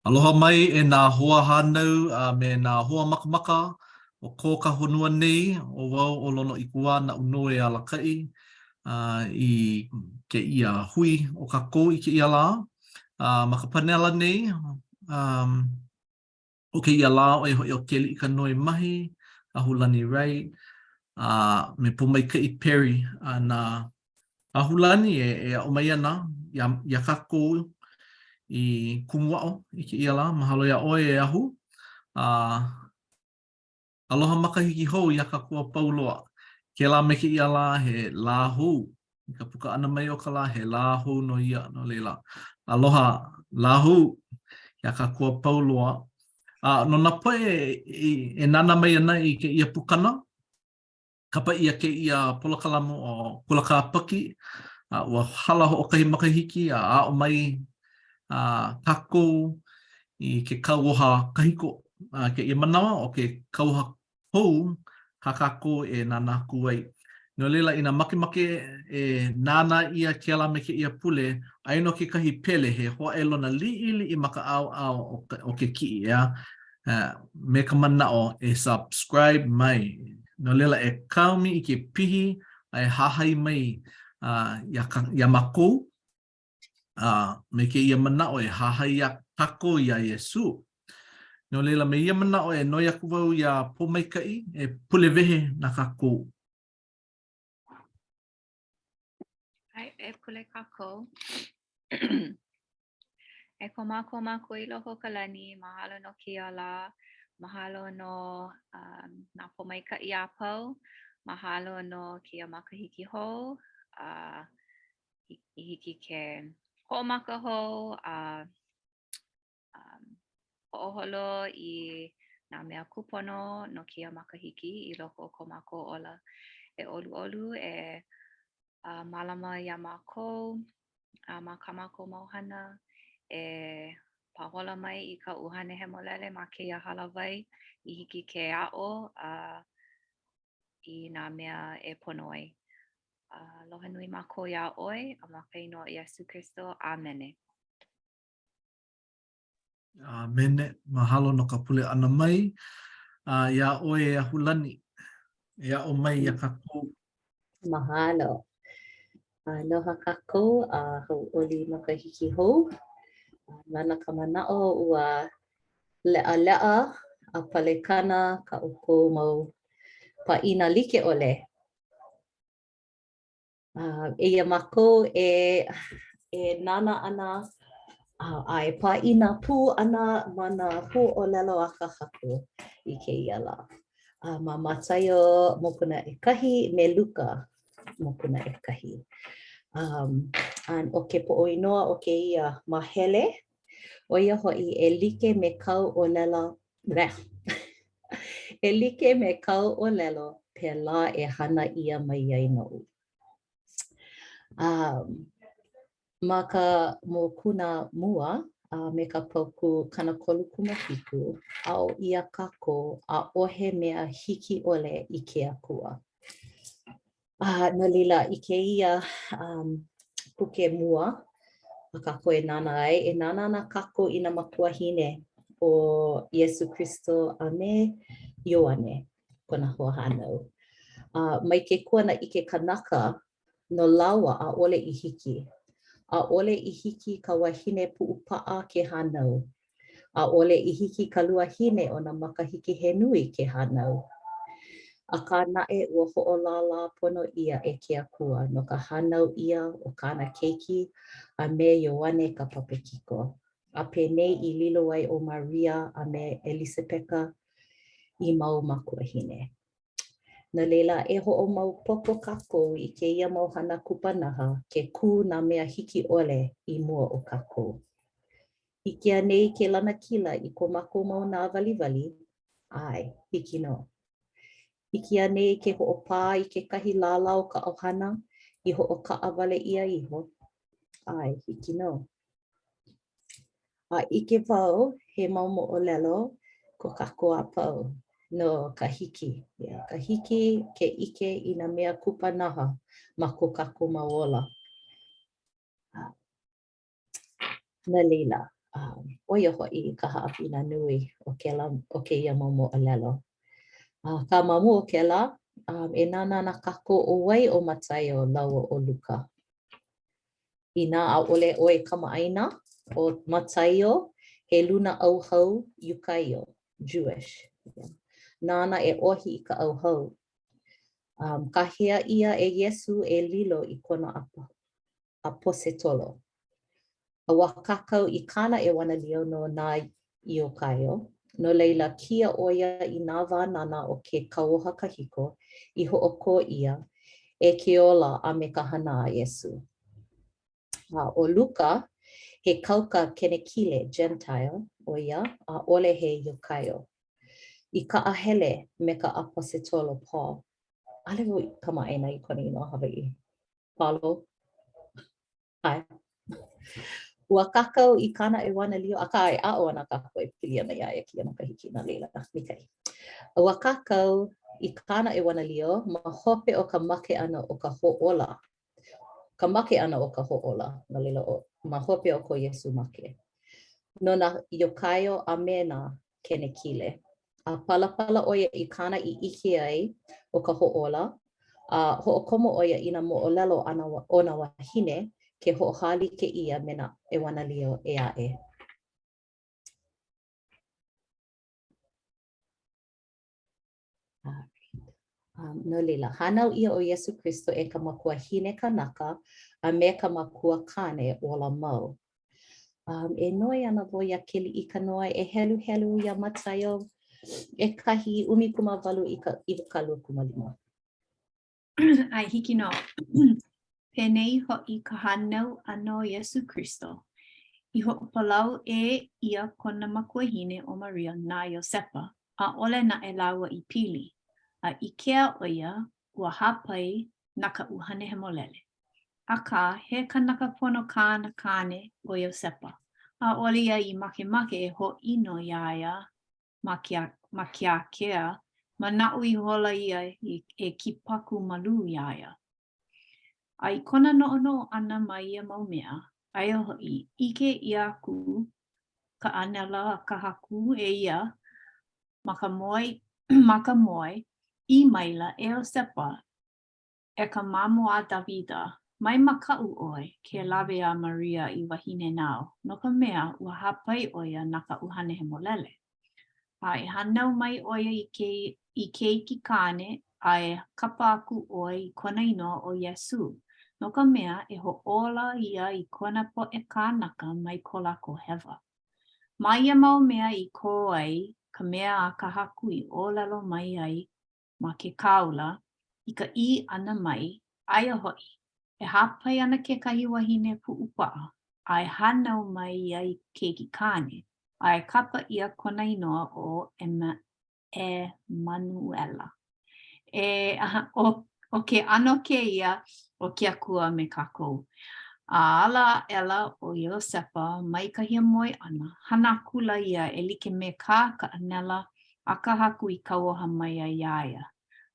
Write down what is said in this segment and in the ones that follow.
Aloha mai e nā hoa hānau me nā hoa makamaka o kō ka honua nei o wau o lono i kua na uno e alakai i ke ia hui o ka kō i ke ia lā. Ma ka panela nei o ke ia lā o e hoi o ke li i ka noi mahi a hulani rai me Pomaikai Perry nā a hulani e o mai ana ia ka kō i kumuao i ke ia lā, mahalo ia oe e ahu. Aloha makahiki hou i a ka kua pauloa. Ke la me ke ia lā he lā hou. I ka puka ana mai o ka lā he lā hou no ia no leila. Aloha lā hou i a ka kua pauloa. No nā poe e nana mai ana i ke ia pukana. Kapa ia ke ia polokalamu o Kulaka Paki. Ua hala ho o kahi makahiki a o mai kako i ke kauoha kahiko ke ia manawa o ke kauoha hou ka kako e nana aku ai. No leila ina makemake e nana ia ke ala me ke ia pule aino ke kahi pele he hoa e lona li i maka au o ke ki ia me ka manao e subscribe mai. No leila e kaumi i ke pihi ai hahai mai ia makou me ke ia manao e hahai ia kako ia Iesu. No leila me ia manao e noi aku wau ia Pomaikai e pule wehe na kako. Ai, e pule kako. E ko mako I loko ka lani, mahalo no kia la, mahalo no nā Pomaikai a pau, mahalo no kia makahiki hou, I hiki ke ho'omaka hou, ho'oholo I nā mea kupono no kia makahiki I loko o ko mako ola. E olu e malama ia mākou, ma ka mākou mauhana, e pahola mai I ka uhane hemolele ma keia halawai I hiki ke a'o I nā mea e pono ai. Aloha nui mākou iā oi, a maka ino Iesu Kristo, Amene. Mene, mahalo no ka pule ana mai. Ia oe e ahulani. Ia o mai ia kako. Mahalo. Aloha kako, hau oli makahiki hou. Nana ka mana'o ua le'a a palekana ka oko mau pa'ina like ole. Eia mako e nana ana e pa'ina pū ana mana hu'olelo a ka haku I ke ia la. Ma matai o mokuna ekahi me luka mokuna ekahi. O ke po'oinoa o ke ia mahele, o ia ho'i e like me kau olela, e like me kau olelo pela e hana ia mai ai no'u. Ma ka mokuna mua me ka pauku kanakolu kumahiku, a'o ia kako a 'ohe mea hiki 'ole I ke akua. No lila I ke ia puke mua, a kako e nana ai, e nana na kako I na makuahine o Iesu Kristo a me Ioane, kona hoa hānau. Mai ke kuana I ke kanaka, no laua a 'ole I hiki. A 'ole I hiki ka wahine pu'upa'a ke hānau. A 'ole I hiki ka luahine o na makahiki he nui ke hānau. A ka na'e ua ho'olālā pono ia e ke akua no ka hānau ia o kāna keiki a me Ioane ka papekiko. A penei I lilo ai o Maria a me Elisepeka I mau makuahine. No leila e ho'omaopopo kako I ke ia mau hana kupanaha ke kū nā mea hiki 'ole I mua o kako. Hiki a nei ke lanakila I ko mākou mau nā waliwali? Ai, hiki no. Hiki a nei ke ho'opā I kekahi lālau ka 'ohana I ho'oka'awale ia iho? Ai, hiki no. A 'ike wau he mau mo'olelo ko kako a pau. No ka hiki. Ka hiki ke 'ike I nā mea kupanaha ma ko kako mauola. Na leila, o oia ho'i ka ha'apina nui o keia mau mo'olelo. Ka mamu o kela, e nana na kako o wai o Matayo lau o Luka. Ina a'ole 'oe kama'aina o Matayo, he luna auhau Yukaio, Jewish. Nana e 'ohi i ka auhau. Kahea ia e Iesu e lilo i kona aposetolo. A wakakau i kana e wanalio no nā iokaio. No leila kia oia i nā wānana o ke kauoha kahiko i ho'oko ia e ke ola a me ka hana a Iesu. O Luka, he kauka kenekile Gentile o ia a ole he iokaio. I ka ahele me ka aposetolo Paul. Ale woi kama'aina i kona inoa Hawaii. Paulo? Hai. Ua kakau i kana e wanalio, a ka e a'o ana kakau e pili ana ia e ki ana kahiki na leila. Mikai. Ua kakau i kana e wanalio, ma hope o ka make ana o ka ho'ola. Ka make ana o ka ho'ola, na leila o, ma hope o ko Iesu make. No na iokaio a mena kenekile. A palapala oia i kana i iki ai o ka ho'ola. A ho'okomo oia i na mo'olelo ana o na wahine ke ho'ohali ke ia mena e wanalio e a'e. No leila, hanau ia o Iesu Kristo e ka makua hine kanaka a me ka makua kane o la mau. E noi ana voi a keli i ka noa e helu helu ia Matayo e kahi 18 i ka 25. Ai hiki no. Penei ho'i ka hanau ano Iesu Kristo. I ho'opalau e ia kona makuahine o Maria na Iosepa. A ole na e laua i pili. A ikea o ia ua hapai na ka uhane he molele. A ka he kanaka pono kāna kāne o Iosepa. A ole ia i make e ho'ino iaia ma kia kea. Ma na'u i hola ia e kipaku malu iaia. Ai kona no'ono ana mai ia mau mea, ai o hoi, ike ia ku ka anela ka haku e ia maka moi i maila e o sepa e ka mamo a Davida mai makau oe ke lawe a Maria i wahine nao, no ka mea ua hapai oia na ka uhane he molele. Ai hanau mai oia i ke iki kane ai kapa aku oi i kona inoa o Iesu. No ka mea e ho'ola ia i kona po e kānaka mai ko lako hewa. Mai ia mau mea i ko ai, ka mea a ka haku i o lalo mai ai ma ke kaula, i ka I ana mai, ai a hoi. E hapai ana ke kahi wahine pu'upaa, ai hanau mai ia i keiki kane, ai kapa ia kona inoa o Emanuela. O ke ano ke ia o ke akua me kākou. A ala ela o Iosepa mai ka hia moi ana. Hana kula ia e like me ka anela a ka haku i kauoha mai a iaia.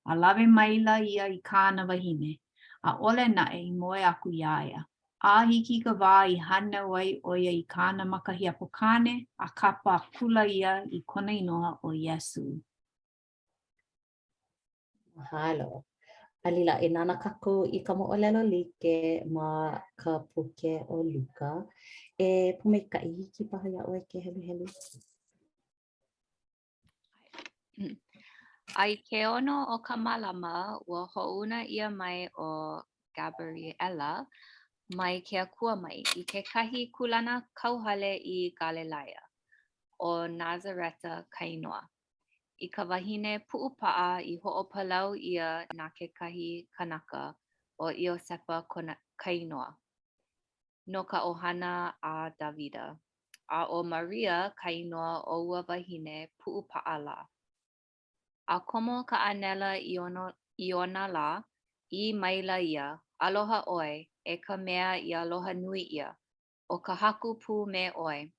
A lawe maila ia i kāna wahine. A ole na e moe aku iaia. A hiki ka wā i hana wai oia i kāna makahia pokane a kapa kula ia i kona inoa o Iesu. Mahalo. Alila, e nana kako i ka mo'olelo like ma ka puke o Luka. E pumekai hiki paha ia oe ke helu helu. Ai ke ono o ka malama ua ho'una ia mai o Gabriela mai ke akua mai i ke kahi kulana kauhale i Galilea o Nazareta kainoa. I ka wahine pu'upa'a i ho'opalau ia na ke kahi kanaka o Iosepa kainoa. No ka ohana a Davida. A o Maria kainoa o ua wahine pu'upa'a la. A komo ka anela i ona la, I maila ia, aloha oe, e ka mea I aloha nui ia, o ka haku pu me oe.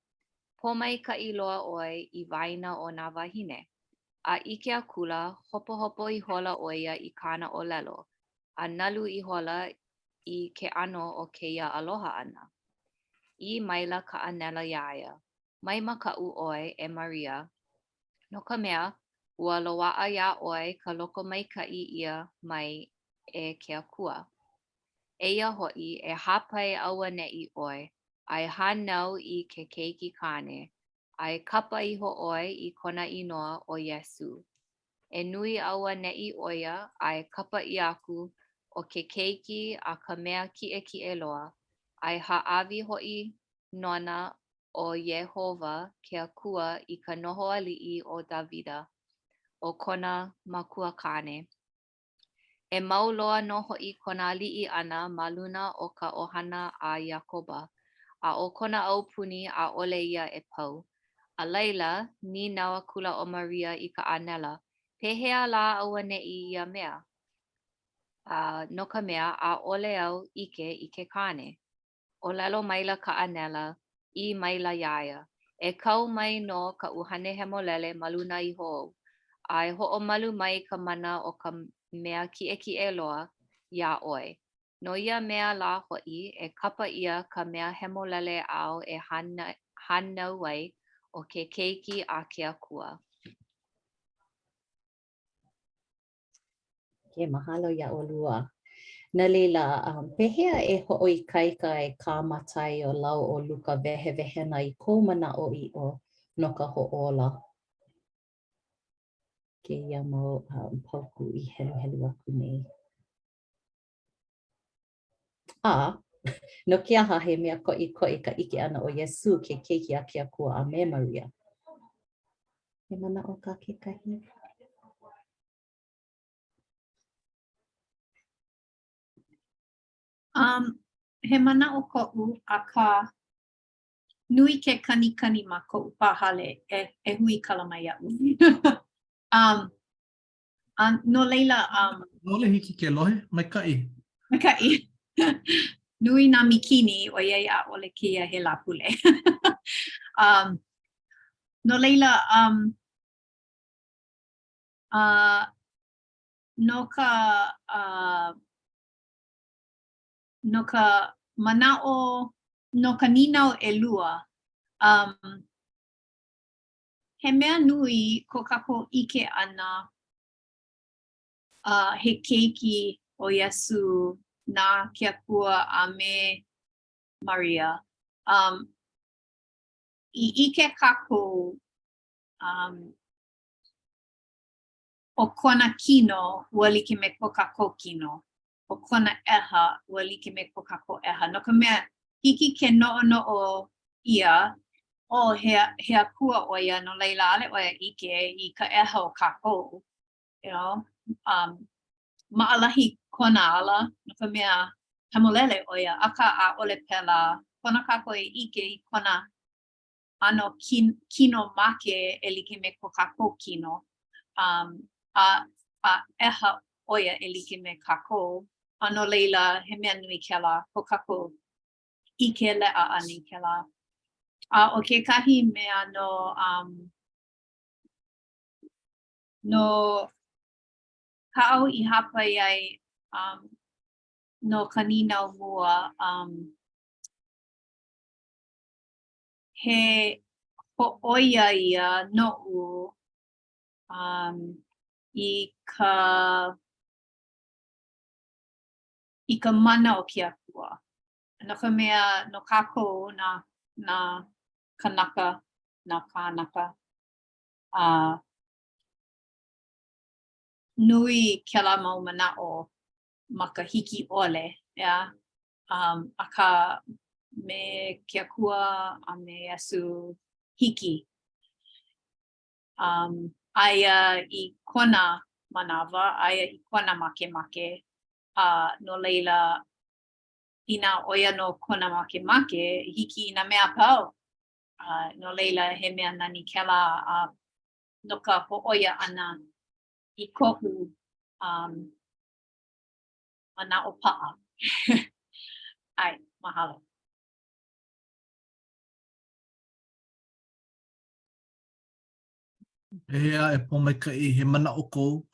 Pomai ka iloa oe I vaina o nā wahine. A ike a kula, hopo I hola oia I kāna o lelo, a nalu I hola I ke ano o keia aloha ana. I maila ka anela iaia, mai maka'u 'oe e Maria. No ka mea, ua loa'a ia 'oe ka loko maika'i ia mai e ke akua. Eia ho'i e hapai auane'i 'oe, ai hānau i ke keiki kane, ai kapa iho 'oe i kona inoa o Iesu. E nui auane'i 'oia ai kapa i aku o ke keiki a ka mea ki'eki'e loa, ai ha'awi ho'i nona o Yehova ke akua i ka noho ali'i o Dawida o kona makuakane. E mau loa no ho'i kona ali'i ana ma luna o ka ohana a Iakoba, a o kona aupuni a ole ia e pau. A laila, ni nawa kula o Maria i ka anela, pehea la auane'i ia mea. No ka mea a ole au ike i ke kane. O lalo maila ka anela, I maila iaia. E kau mai no ka uhane hemolele maluna I ho'o. Ai ho'o malu mai ka mana o ka mea ki'eki'e loa ia 'oe. No ia mea la ho'i e kapa ia ka mea hemolele au e hanau ai o ke keiki a ke akua. Ke mahalo ia olua. Na leila, pehea e ho'oikaika e kāmatai o lau o luka wehewehena I kou mana'o i'o no ka ho'ola. Ke ia mau pauku I helu aku nei. No ke aha he mea ko'i ka ike ana o Iesu ke keiki a ke akua a me Maria. He mana'o ka kekahi. He mana o ko'u a ka nui ke kanikani ma ko'u pahale e hui kala mai a'u. No leila, Ole hiki ke lohe, maika'i. Maika'i. Nui nā mikini o iei a ole kia he lapule. No leila, no ka mana'o, no ka ninau ʻelua, he mea nui ko kākou ʻike ʻana he keiki o Iesu nā ke akua a me Maria. I ʻike kākou o kona kino ua like me ko kākou kino. O kona ʻeha ua like me ko kākou ʻeha. No ka mea hiki ke noʻonoʻo ia he akua ʻo ia no laila ʻaʻole ʻo ia ʻike I ka ʻeha o kākou. You know? Maʻalahi kona ala no ka mea hemolele ʻo ia aka ʻaʻole pēlā kona kākou e ʻike I kona ʻano kino make e like me ko kākou kino. A ʻeha ʻo ia e like me kākou. A no leila he mea nui kēlā ko kākou ʻike leʻa ʻana I kēlā. O kekahi mea no ka'au I hapa ai no ka ninau mua he ho'oia ia no'u I ka mana o ke akua. No ka mea no kākou na kanaka, na kānaka. Nui kēlā mau mana'o ma ka hiki ʻole, yeah? Aka me ke akua a me Iesu hiki. Aia I kona manawa, aia I kona makemake. No leila, ina oia no kona makemake, hiki I nā mea pau. No leila, he mea nani kēlā no ka ho'oia ʻana I kohu mana'o pa'a. Ai, mahalo. Pehea e pomaika'i he mana o kou.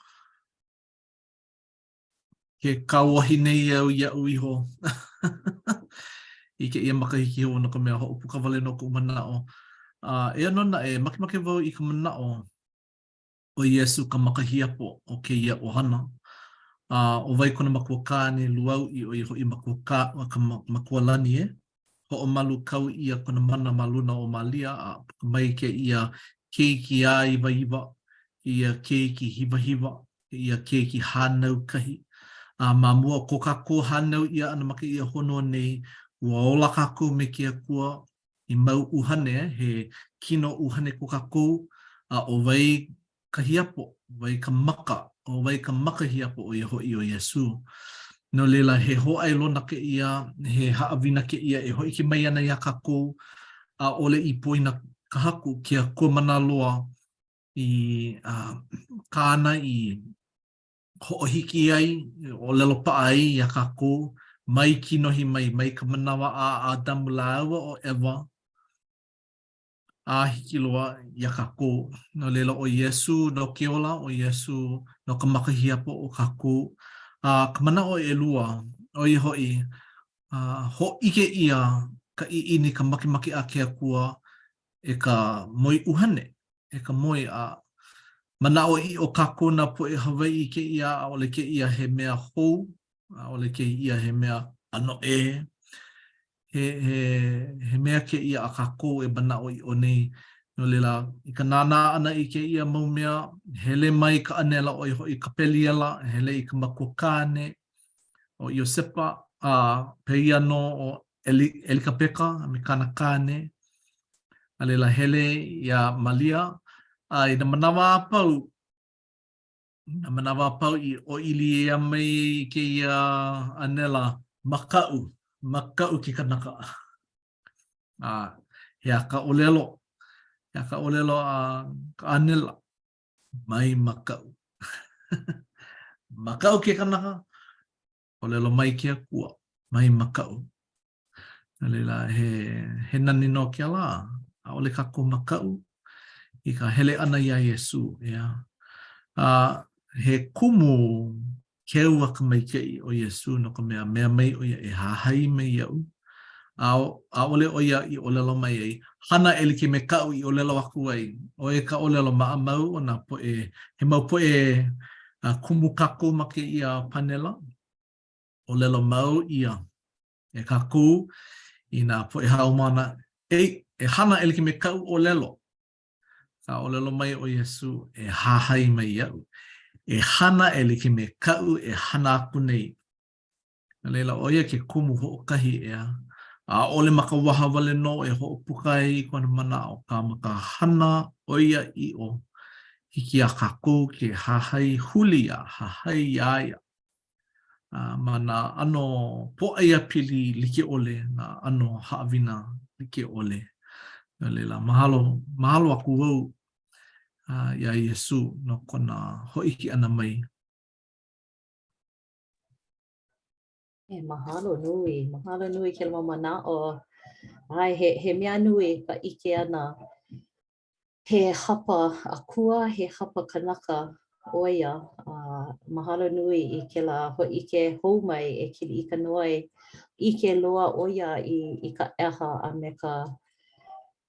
Ke kauahi nei au ia'u iho. I ke ia makahiki ho no ka mea ho'opuka wale no ku mana'o. E anona e makemake wau I ka manao o Iesu ka makahiapo o ke ia ohana. O wai kona makua kāne luau I o iho I makua lani e. Ho o malu kau ia kona mana maluna o Malia a mai ke ia keiki a iwa ia keiki hiwa ia keiki hānau kahi. Ma mua ko kako hānau ia ana maka ia hono nei ua ola kako me ke akua I mau uhane he kino uhane ko kako o wai ka hiapo, wai ka maka, o wai ka maka hiapo o Iho I o Iesu. No leila he hoai lona ke ia, he haawina ke ia e hoi ki mai ana ia kako a ole I poina ka haku kia kua mana loa I kāna I ho'ohiki ai, o lelo pa ai ia kako, mai ki nohi mai ka manawa a Adamu Laua o Ewa, a hiki loa ia kako. No leila o Iesu no ke ola, o Iesu no ka makahiapo o kako. Ka mana o lua, o I hoi, ho ike ia ka ini ka makimaki a ke akua e ka moi uhane, e ka moi a mana o I o kako na po e Hawaii ke ia a ole ke ia he mea hou, a ole ke ia he mea ano he mea ke ia a kako e mana o I o nei. No leila, I ka nānā ana I ke ia mau mea, hele mai ka anela o I ka peliela, hele I ka makua kāne, o Iosepa, peia no o Elikapeka, me kana kāne, a leila hele ia Malia, I na manawa apau, I o ili ia mai ke ia anela makau ki kanaka. He a ka olelo ka anela, mai makau. Makau ke kanaka, olelo mai ke akua, mai makau. Leila he nani no ke ala, a ole kako makau, I ka hele ana ia Iesu. He kumu keu a ka mai kei o Iesu no ka mea mai o ia e hahai mai iau. A ole o ia I olelo mai ei. Hana elike me kau I olelo aku ai. O e ka olelo maa mau o na po e, he mau po e kumu kako ma ke ia panela. Olelo mau ia. E kako I na po e haumana. E hana elike me kau olelo. Ka olelo mai o Iesu e hahai mai iau. E hana e like me kau e hana aku nei. Leila oia ke kumu ho'okahi ea. A ole maka waha wale no e ho'opukai I kona mana o ka maka hana oia I o. Hiki a kako ke hahai huli a, hahai iaia. Ma ano po'aia pili like ole, na ano haawina like ole. Leila mahalo aku wau ia Iesu no kona ho'iki ana mai. Mahalo nui ke la mana o ai he mea nui ka ike ana he hapa akua, he hapa kanaka oia. Mahalo nui I ke la ho'ike hou mai e kili I ka noi ike loa oia I ka eha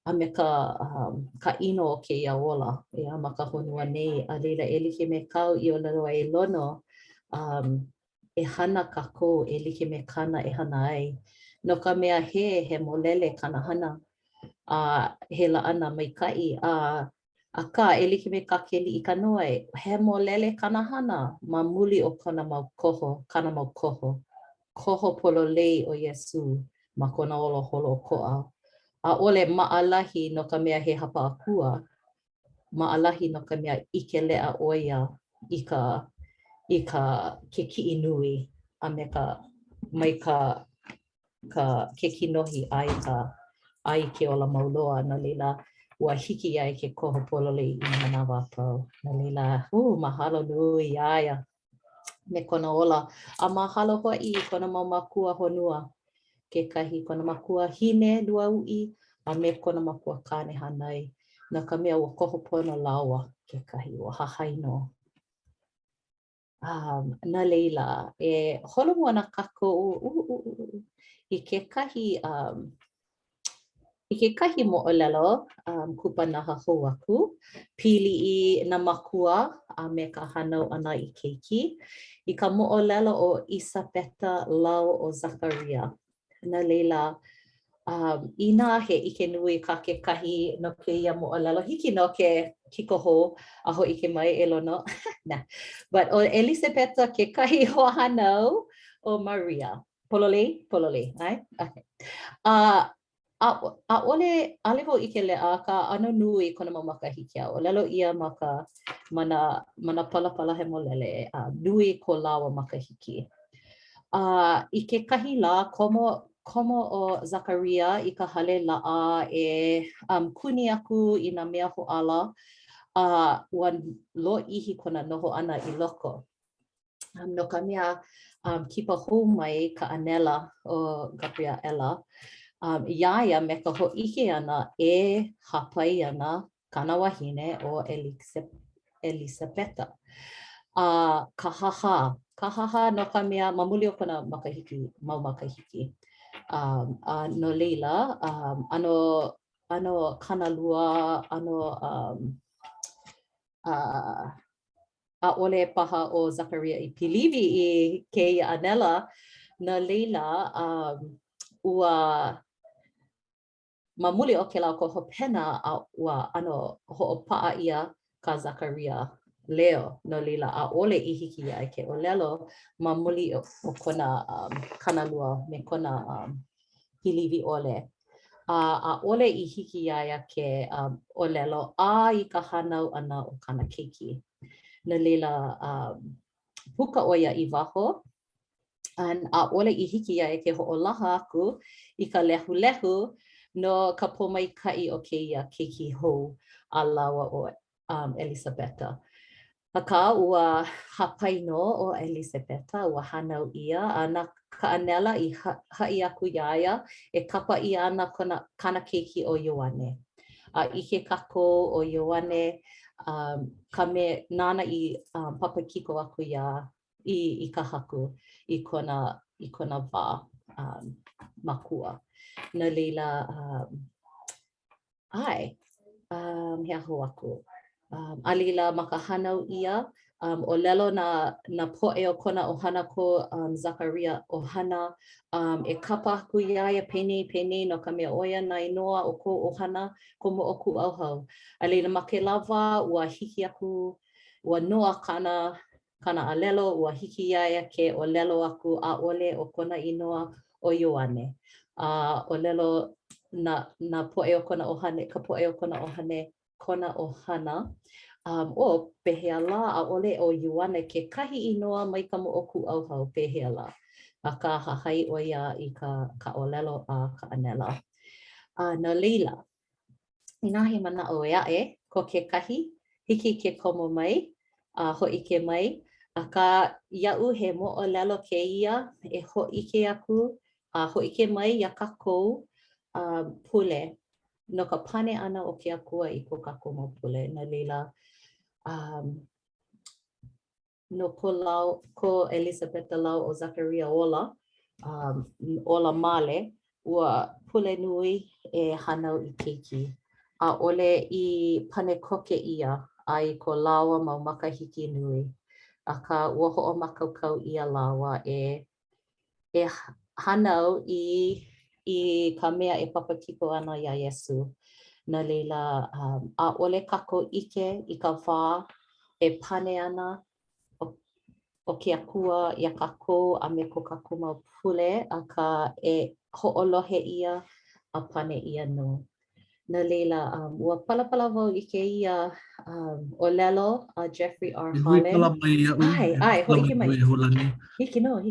a me ka ino o ke ia ola ia ma ka honua nei a leila e like me kau I o lalo e lono e hana kako e like me kana e hana ai. No ka mea he molele kana hana he la ana mai kai a ka e like me ka keli I ka noi he molele kana hana ma muli o kana mau koho, kana mau koho. Koho pololei o Iesu ma kona olo holo ko'a. A ole maalahi no ka mea he hapa akua, maalahi no ka mea ike lea oia I ka ke ki'i nui a me ka mai ka ke kinohi ai ke ola mauloa na leila ua hiki ai ke koho pololei I manawa apau. Na leila, mahalo nui aia me kona ola. A mahalo ho'i kona mau makua honua. Kekahi kona makua hine lua u'i a me kona makua kane hanai. Na ka mea ua koho pono laua kekahi ua hahai no. Na leila, e holo mua na kako I kekahi I ke kahi mo'olelo, kupanaha hou aku, pili I na makua a me ka hanau ana I keiki. I ka mo'olelo o Isabeta Lau o Zakaria. Na leila, ina he ike nui ka ke kahi no ke ia mo'olelo. Hiki no ke kikoho a ho ike mai e lono. Nah. But o Elisabeta ke kahi ho hanau o Maria. Pololei? Pololei, ai? Okay. A ole aleho ike lea ka ano nui kona mau makahiki o lelo ia maka mana palapala he molele nui ko lawa makahiki. I ke kahi la komo o Zakaria I ka hale laa e kuni aku I na mea ho'ala ua lo ihi kona noho ana I loko. No ka mea kipa hou mai ka anela o Gabriela. Iaia me ka ho'ike ana e hapai ana kana wahine o Elisabeta. Ka haha no ka mea mamuli o kona makahiki, mau makahiki. No leila, ano kanalua, a ole paha o Zakaria I pilivi I ke anela, na leila ua mamuli o ke lau ko hopena a ua ano ho'opa'a ia ka Zakaria leo no lila a ole I hiki ia ke olelo mamuli o kona kanalua me kona pilivi ole. A ole I hiki ia ke olelo I ka hanau ana o kana keiki. No lila puka oia I waho. A ole I hiki ia ke ho'olaha aku I ka lehu no ka pomaikai o keia keiki hou a lawa o Elisabeta. Aka ua hapai no o Elisabeta ua hanau ia ana ka anela I ha'i aku iaia e kapa ia ana kana keiki o Ioane. Ike kako o Ioane ka me nana I papakiko aku ia I ka haku I kona wā makua. Na leila hea ho aku. Alila maka hanau ia o lelo na po'e o kona ohana ko Zakaria ohana e kapa aku ia pene no ka mea oia na inoa o ko ohana ko mo oku auhau. Alila ma ke lava ua hiki aku ua noa kana alelo ua hiki ia ke o lelo aku a ole o kona inoa o Ioane. O lelo na po'e o kona ohane, ka po'e o kona ohana. O pehea la a ole o Ioane ke kahi inoa mai ka mo'oku auhau pehea la. A ka hahai o ia I ka olelo a ka anela. Na leila, ina he mana o ea'e ko ke kahi, hiki ke komo mai, ho'ike mai. A ka ia'u he mo'olelo ke ia e ho'ike aku, ho'ike mai ia kakou pule. No ka pane ana o ke akua I ko kako mau pule. Na leila, no ko Elisabeta Lau o Zakaria ola male, ua pule nui e hanau I keiki. A ole I pane koke ia ai ko lawa mau makahiki nui. A ka ua ho'omakaukau ia lawa e hanau I ka mea e papakiko ana ia Iesu. Na leila a ole kako ike I ka wā e pane ana o ke akua ia kako a me ko kako mau pule a ka e ho'olohe ia a pane ia no. Na leila ua palapala wau I ke ia o lelo a Jeffrey R. Holland. Ai, ho'ike mai. Hiki no.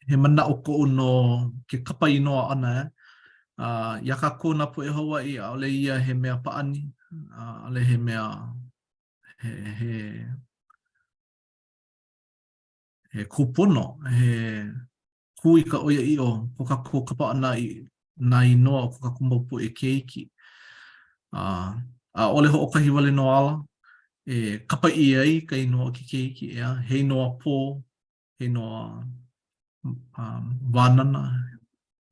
He mana o ko no ke kapa inoa ana ia kako na po'e Hawaii a ole ia he mea pa'ani ole he mea he kupono he kui ka oia I ko kako kapa ana na inoa ko kako mau po'e keiki a ole ho'okahi wale no ala e kapa I ai ka inoa ki keiki ea he inoa pō he inoa wānana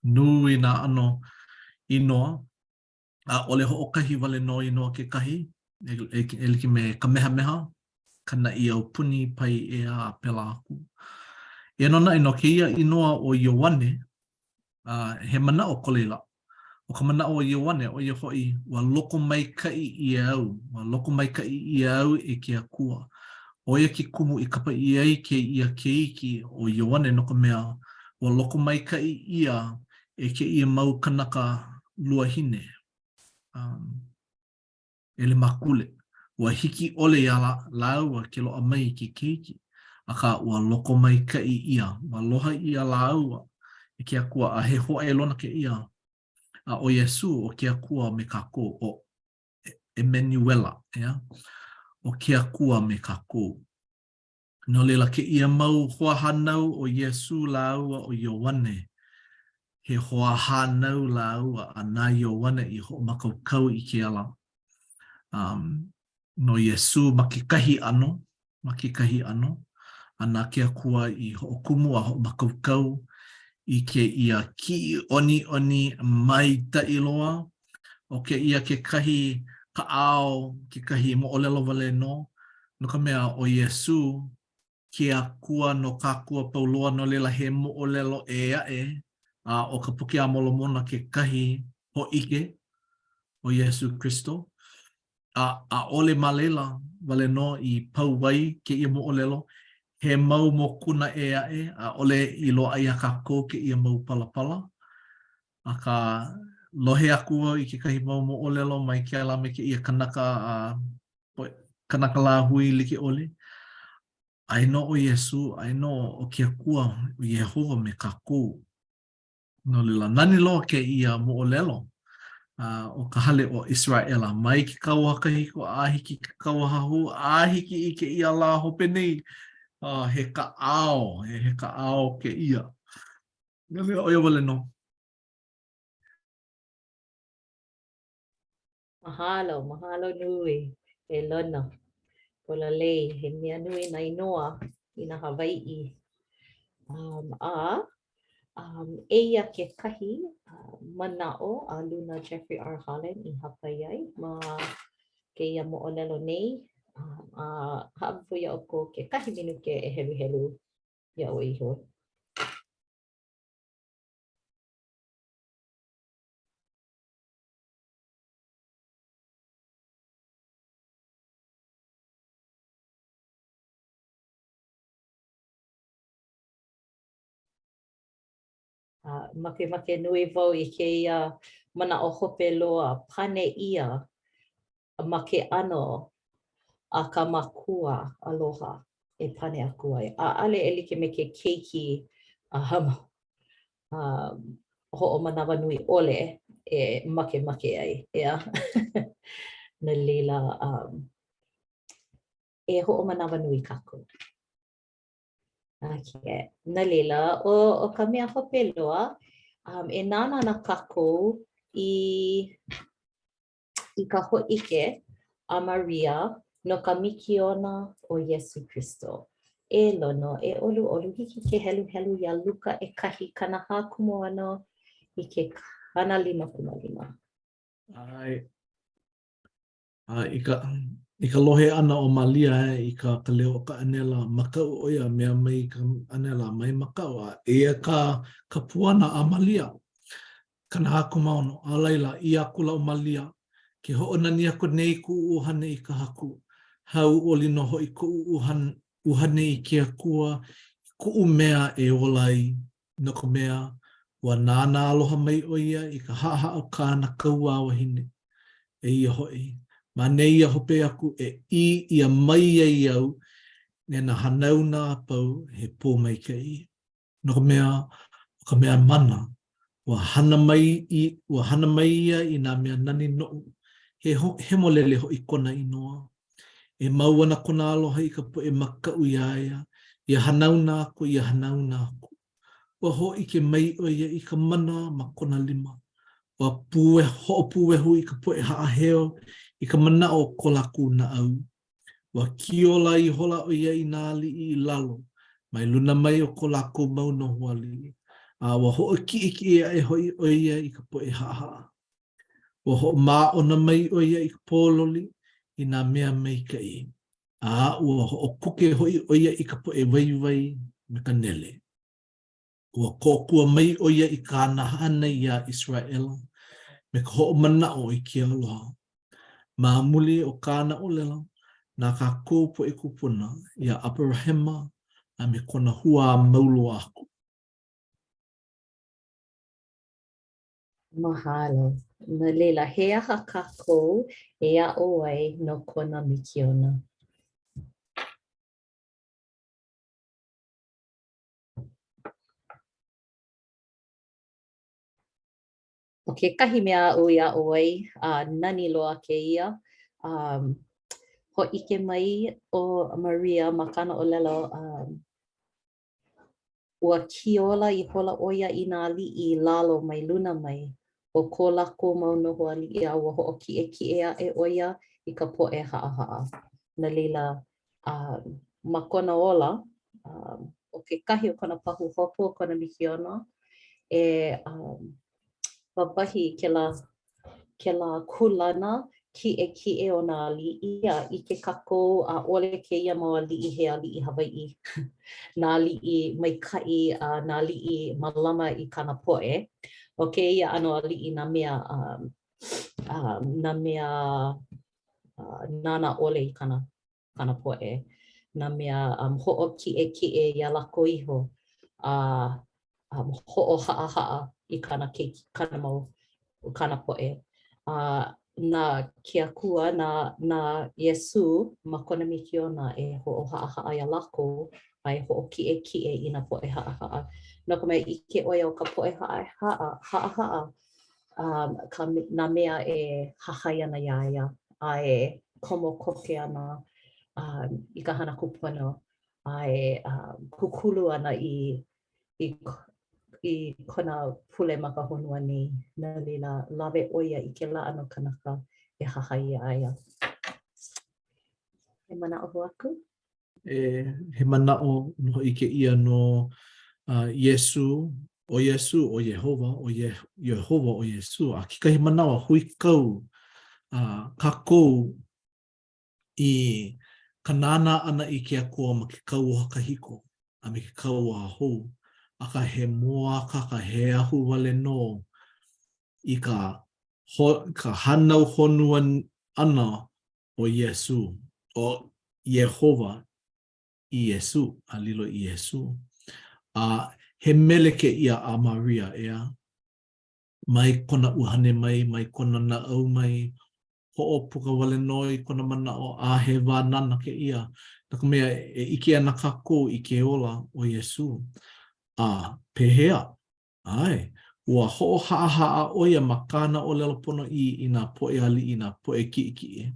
nui na ano inoa. Ole ho o kahi wale no inoa ke kahi. E like me Kamehameha. Kana i au puni pai e a pela aku. E nona ino ke ia inoa o Ioane, he mana o koleila. O ka mana o Ioane, o ia hoi, wa loko mai kai i au. Wa loko mai kai i au e ke akua. O ia ki kumu i kapa i ai ke ia ke iki o Ioane no ka mea. Wa loko mai kai ia e ke ia mau kanaka luahine. Ele makule. Wa hiki ole ia lau a ke loa mai ki keiki. Aka ua loko mai kai ia. Wa loha ia lau e ke akua a he hoa e lona ke ia. A o Yesu o ke akua me kako o Emanuela. Yeah? O ke akua me kako. No lela ke ia mau hoa hanau o Yesu lau o Ioane. He hoa hanau lau a na Ioane i ho makaukau i ke ala. No Yesu makikahi ano, ana ke akua i ho'okumu a ho'omakaukau i ke ia ki oni mai tailoa, o ke ia ke kahi kaao, ke kahi mo'olelo wale no ka mea o Yesu ke akua no kākua pauloa no lela he mo'olelo e ae, o ka puke a molomona ke kahi ho ike o Yesu Kristo. A ole malela wale no i pauwai ke ia mo'olelo, he mau mokuna e ae, a ole i loa ia kako ke ia mau palapala. A ka lohe akua i ke kahi mau mo'olelo mai ke ala me ke ia kanaka la hui like ole. Aino o Yesu, aino o ke akua o Yehova me kako. No lila, nani loa ke ia mo'olelo. O ka hale o Israela. Mai ki kauhaka hiko, ahiki ki kauhahu, ahiki i ke ia la hope nei. He ka ao, he ka ao ke ia. Ngai oia wale no. Mahalo nui e lona. Pola lei, he mea nui na inoa i na Hawaii. Eia ke kahi mana'o a Luna Jeffrey R. Holland i hapai ai ma ke ia mo'olelo nei. Ha'awifu ia o ko ke kahi minuke e helu ia o iho. Make nui wau i ke ia mana o hope loa pane ia ma ke ano a ka makua aloha e pane aku ai. Ale e like me ke keiki ho'o manawa nui ole e make ai. Yeah. Na leila e ho'o manawa nui kako. Okay. Na leila, o ka mea hope loa, e nana na kako i ka ho'ike a Maria no ka mikiona o Yesu Kristo. E lono, e olu hiki ke helu ia Luka e kahi kanaha kumoano i ke kana 5. Ai. I ka lohe ana o Malia i ka leo ka anela makau oia mea mai ka anela mai makau e ka puana a Malia. Kana haku maono, a laila i akula o Malia ke ho'onani ako nei ku uhane i ka haku. Hau oli no hoi ku uhane i ke akua ku mea e olai no ko mea wa nana aloha mai oia i ka haha o kāna kaua wahine. E ia hoi. Ma nei ia hope aku e ia mai ai au ne na hanau na pau he pō mai kei. No ka mea mana wa hana mai ia i nā mea nani no he molele ho i kona inoa. E mau ana kona aloha i ka po e makau ia ia hanau na aku. Wa ho i ke mai o ia i ka mana ma kona 5. Wa ho'opuehu i ka po e haaheo i ka mana o ko laku na au. Wa kiola i hola o ia i nā li i lalo. Mai luna mai o ko laku mau no huali. Wa ho'o ki e hoi o ia i ka po e haaha. Ua ho mā ona mai o ia I ka pōloli I nā mea mai ka I. Ua ho kuke hoi o ia I ka po e waiwai me ka nele. Ua kōkua mai o ia I ka nahana ia Israel me ka ho mana o I kia aloha. Mā muli o kāna o lela nā ka kōpo e kupuna ia Abrahama a me kona hua maulu aku. Mahalo. Na leila, he aha kākou e a o ai no kona mikiona. O ke kahi mea o ia o ai, nani loa ke ia. Ho ike mai o Maria ma kana o lelo ua kiola I hola oia I nā li'i lalo mai luna mai. O ko lako mau noho a li'i a ua ho o ki e a e oia I ka po'e haa. Na leila, ma kona ola, o ke kahi o kona pahu hopo o kona mikiona, wawahi ke la kulana ki e o nā li'i a I ke kako a ole ke ia mau a li'i he a li'i Hawai'i. Nā li'i maika'i a nā li'i malama I kana po'e. O ke ia ano a li'i nā mea nana ole I kana po'e. Nā mea ho'o ki e ia lako iho. Ho'o ha'a I kana mau kana po'e. Nā ke akua nā Iesu ma kona mikiona e ho'o ha'a ia lako ai ho'o ki e I nā po'e ha'a. No ka mea ike oia o ka po'e ha'a. Nā mea e hahai ana iaia a e komo koke ana I ka hana kupuna a e kukulu ana I kona pule ma ka honua nei. Na leila lawe oia I ke la ano kanaka e hahai aia. He mana o aku? He mana o no I ke ia no Iesu, o Yehova, Yehova o Iesu. A ki kahi manawa hui kau, kākou I ka nāna ana I ke akua ma ke kau o hakahiko, a me ke kau o hahou. Aka he moa kaka he ahu wale no I ka hanau honua ana o Iesu, o Yehova I Iesu, a lilo I Iesu. He mele ke ia a Maria ea. Mai kona uhane mai kona na au mai, ho'o puka wale noi kona mana o a he wānana ke ia. Taka mea e ike ana kako I ke ola o Iesu. Pehea. Ai. Ua ho'o haa oia ma kāna o lelo pono I nā po'e ali I nā po'e ki.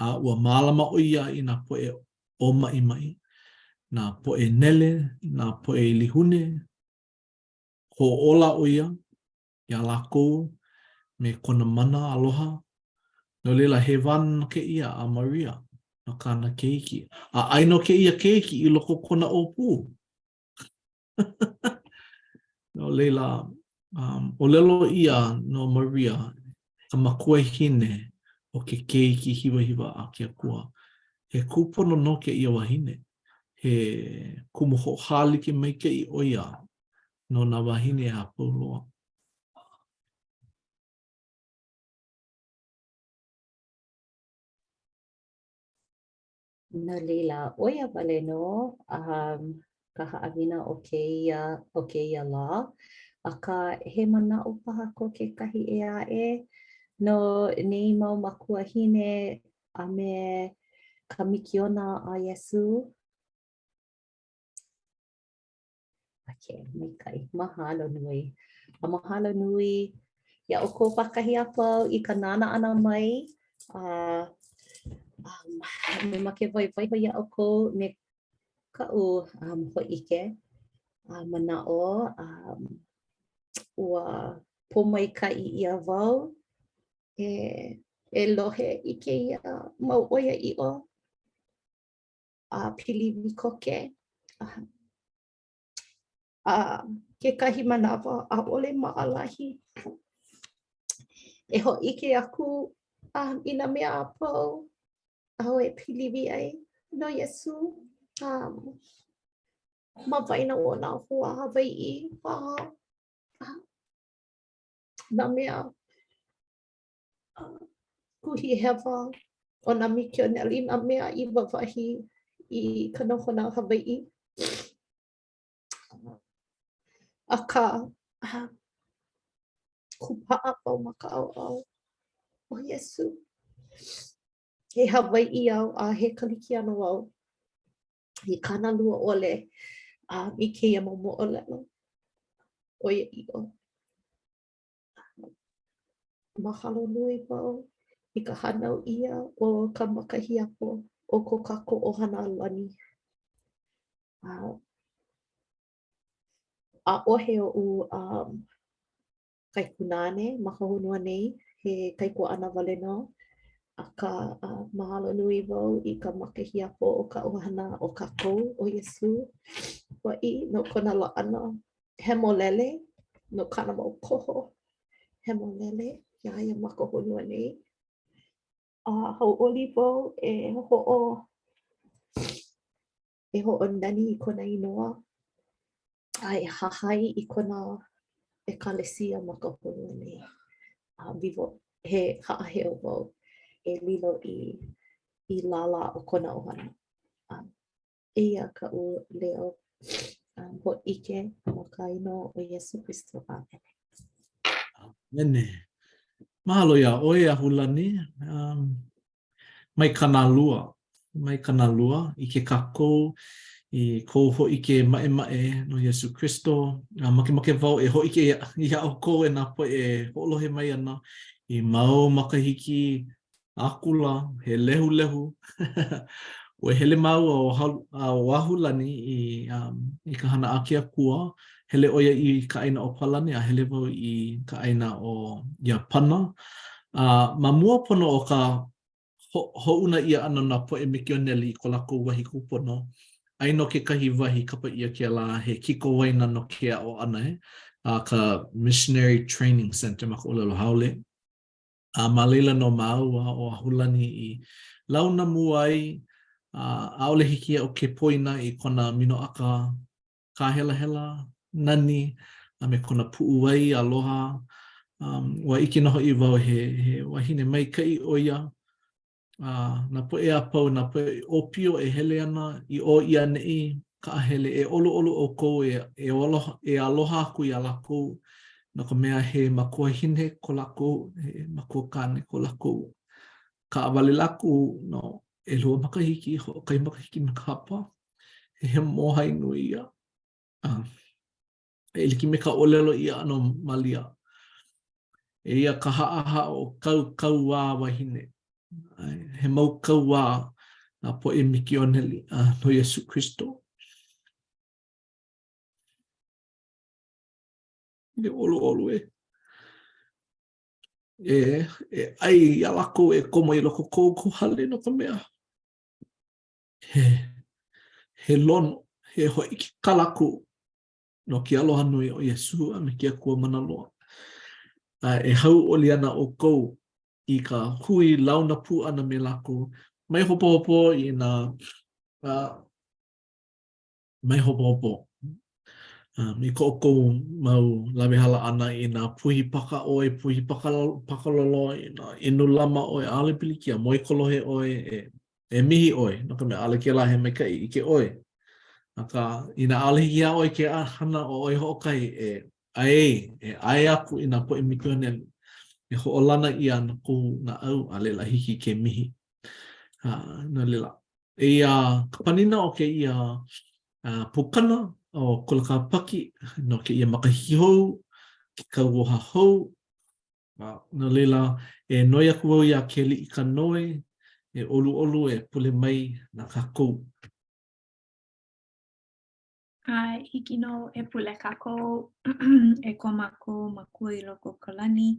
Ua mālama oia I nā po'e o mai. Nā po'e nele, nā po'e lihune. Ho ola oia, ia lako, me kona mana aloha. No leila he wānana ke ia a Maria, no kāna keiki. Aino ke ia keiki I loko kona opu. No leila, o lelo ia no Maria, ka makua hine o ke keiki hiwa a ke akua. He kupono no ke ia wahine. He kumoho hālike mai ke I oia no nā wahine a pauloa. Na leila, oia wale no, ka haawina o ke ia la. Aka he mana o paha ko ke kahi e no nei mau makua hine a me ka mikiona a Iesu. Maikai, mahalo nui. Mahalo nui, ia o ko pakahi a pau I ka nana ana mai. Me make vai ia o ko me ka'u ho'ike. Mana'o, ua pomaikai ia wau. E lohe I ke ia mau oia i'o. Pili koke. ke kahi manawa a ole maalahi. E ho'ike aku I nā mea a pau a ho e piliwi ai no Iesu. Ma waina o nā hoa Hawai'i. Nā mea kuhi hewa o nā Mikioneli, nā mea I wawahi I ka nohona Hawai'i. Aka kupa'a pau ma ka au o Iesu. He Hawai'i au a he kalikiano au. I kanalua ole I keia mo'olelo. Oia i'o. Mahalo nui wau I ka hanau ia o ka makahiapo o ko kako ohana lani. A ohe o kaikunane ma ka honua nei he kaikuaʻana wale nō. Aka mahalo nui wau I ka makahiapo o ka ohana o kākou o Iesu. Wa'i no kona la'ana he molele no kana mau koho. He molele ia ia ma ka honua nei. Hauʻoli wau e hoʻonani I kona inoa. E hahai I kona ekalesia ma ka honua nei. He haʻaheo wau e lilo I lala o kona ohana. Eia kaʻu leo hoʻike ma ka ino o Iesu Kristo. Amen. Nene. Mahalo ia ʻoe a hulani. Mai kanalua. Mai kanalua I ke kākou I kou hoʻike maʻemaʻe no Iesu Kristo. Makemake wau e hoʻike ia au kou e nā poe e hoʻolohe mai ana I mau makahiki akula he lehulehu. Ua hele mau o wahulani I ka hana Akiakua. Hele ʻoia I ka ʻaina o Palani a hele wau I ka ʻaina o Iapana. Ma mua pono o ka hoʻuna ia ana nā poʻe Mikioneli I ko lākou wahi kūpono. Ai no kekahi wahi kapa ia ke la he kiko waina no ke a'o ana ka Missionary Training Center ma ka ʻōlelo haole. Ma leila no māua o Ahulani I launa mua ai ʻaʻole hiki o ke poina I kona minoʻaka kāhelahela nani me kona puʻuai aloha. Ua ʻike noho I wau he wahine maikaʻi ʻo ia. Nā poʻe a pau, nā poʻe ʻōpio e hele ana I ʻō ia neʻi ka ʻahele e ʻoluʻolu o kou e aloha aku I a lākou no ka mea he makuahine ko lākou, he makuakane ko lākou. Ka ʻawale laku no ʻelua makahiki, hoʻokahi makahiki me ka hapa. He mohai nui ia. E like me ka ʻōlelo ia ano malia. E ia ka haʻaha o kau wā wahine. He mau kau wā a poʻe Mikioneli no Iesu Kristo. E olu e ai a lako e komo I loko kou hale no ka mea. He lono, he hoʻiki kalaku no ke aloha nui o Iesu a me ke akua manaloa. E hau oli ana o kou I ka hui launa pu ana me lako. Mai hopo I nā mai hopo. I ko kou mau lawehala ana I nā puhi paka ʻoe, puhi pakalolo I nā inu lama ʻoe, ʻaʻole pilikia, moi kolohe ʻoe, e mihi ʻoe, no ka mea ʻaʻole ke la he maikaʻi I ke ʻoe. Aka I nā ʻaʻole hiki a ʻoe ke hana o ʻoe hoʻokahi e ae aku I nā poʻe Mikioneli. E hoʻolana ia na kou na au a lela hiki ke mihi. Na lela. Ka panina o ke ia pukana o Kolakapaki no ke ia makahiki hou, ke kauoha hou. No leila e noi aku wau ia ke liʻi ka noi, e olu e pule mai na kākou. Hiki no e pule kākou e ko mākou makua I loko ka lani.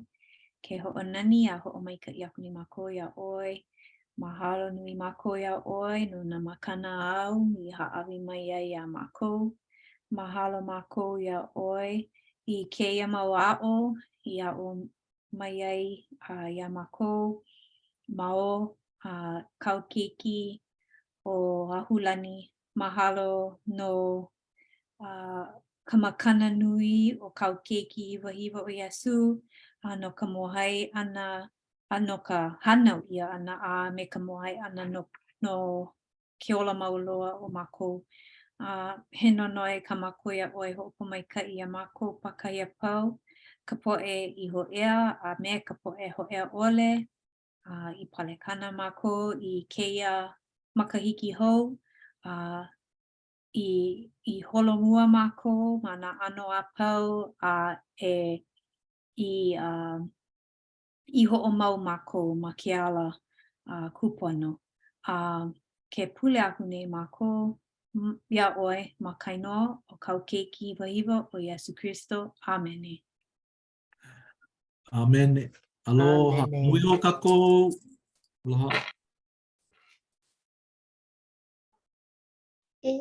Ke hoʻonani a hoʻomaikaʻi aku ni mākou iā ʻoe. Mahalo nui mākou iā ʻoe no nā makana au I haʻawi mai ai iā mākou. Mahalo mākou ia oi I keia mau a'o ia o mai ai ia mākou mao kaukiki o Ahulani. Mahalo no ka makana nui o kaukiki wahiwa o Iesu no ka mohai ana no ka hana ia ana a me ka mohai ana no ke ola mauloa o mākou. He nonoi ka mākou ia oi ho'opomaika'i ia mākou pakaia pau ka po'e I ho'ea a me ka po'e ho'ea 'ole I palekana mākou I keia makahiki hou I holomua mākou ma nā 'ano apau I ho'omau mākou ma ke ala kupono. Ke pule aku nei mākou ia oi ma ka inoa o kaukeki wahiwa o Iesu Kristo. Amene. Amen. Aloha. Amene. Nui ho kākou. Aloha. E.